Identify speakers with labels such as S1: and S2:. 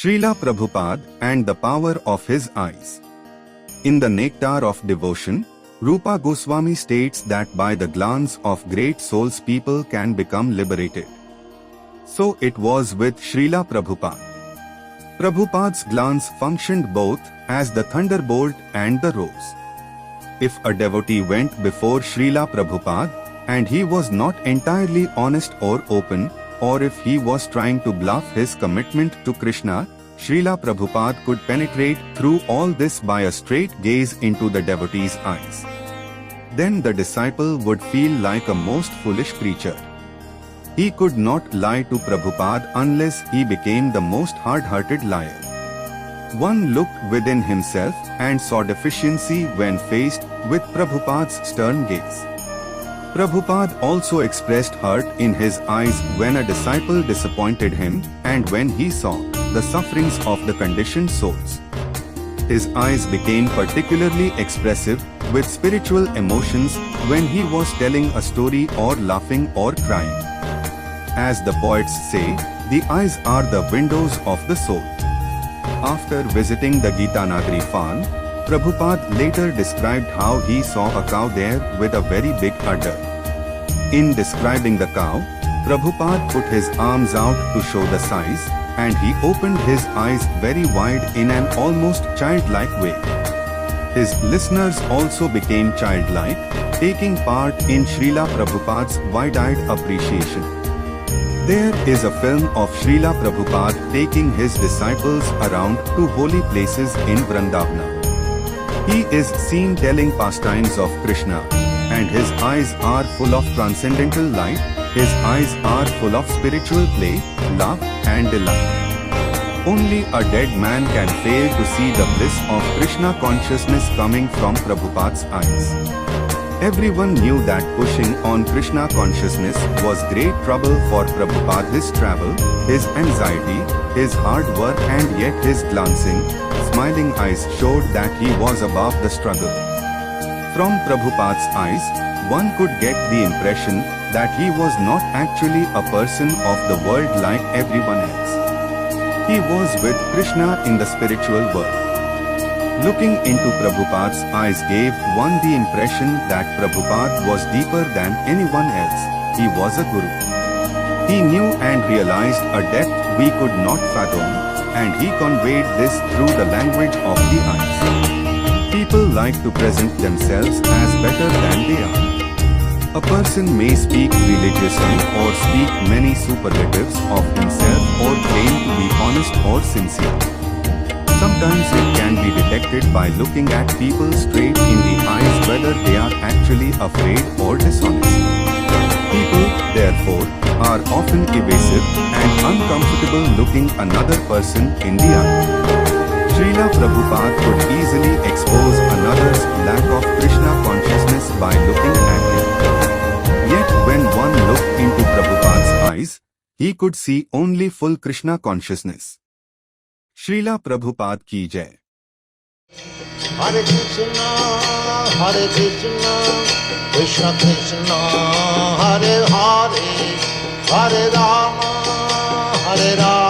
S1: Srila Prabhupada and the power of his eyes. In the Nectar of Devotion, Rupa Goswami states that by the glance of great souls people can become liberated. So it was with Srila Prabhupada. Prabhupada's glance functioned both as the thunderbolt and the rose. If a devotee went before Srila Prabhupada and he was not entirely honest or open, or if he was trying to bluff his commitment to Krishna, Srila Prabhupada could penetrate through all this by a straight gaze into the devotee's eyes. Then the disciple would feel like a most foolish creature. He could not lie to Prabhupada unless he became the most hard-hearted liar. One looked within himself and saw deficiency when faced with Prabhupada's stern gaze. Prabhupada also expressed hurt in his eyes when a disciple disappointed him and when he saw the sufferings of the conditioned souls. His eyes became particularly expressive with spiritual emotions when he was telling a story or laughing or crying. As the poets say, the eyes are the windows of the soul. After visiting the Gitanagari farm, Prabhupada later described how he saw a cow there with a very big udder. In describing the cow, Prabhupada put his arms out to show the size, and he opened his eyes very wide in an almost childlike way. His listeners also became childlike, taking part in Srila Prabhupada's wide-eyed appreciation. There is a film of Srila Prabhupada taking his disciples around to holy places in Vrindavana. He is seen telling pastimes of Krishna, and his eyes are full of transcendental light. His eyes are full of spiritual play, love, and delight. Only a dead man can fail to see the bliss of Krishna consciousness coming from Prabhupada's eyes. Everyone knew that pushing on Krishna consciousness was great trouble for Prabhupada. His travel, his anxiety, his hard work, and yet his glancing, smiling eyes showed that he was above the struggle. From Prabhupada's eyes, one could get the impression that he was not actually a person of the world like everyone else. He was with Krishna in the spiritual world. Looking into Prabhupada's eyes gave one the impression that Prabhupada was deeper than anyone else. He was a guru. He knew and realized a depth we could not fathom, and he conveyed this through the language of the eyes. People like to present themselves as better than they are. A person may speak religiously or speak many superlatives of himself or claim to be honest or sincere. Sometimes it can be detected by looking at people straight in the eyes whether they are actually afraid or dishonest. People, therefore, are often evasive and uncomfortable looking another person in the eye. Srila Prabhupada could easily expose another's lack of Krishna consciousness by looking at him. Yet when one looked into Prabhupada's eyes, he could see only full Krishna consciousness. Srila Prabhupada ki jai.
S2: Hare Krishna, Krishna Krishna, Hare Hare, Hare Rama, Hare Rama.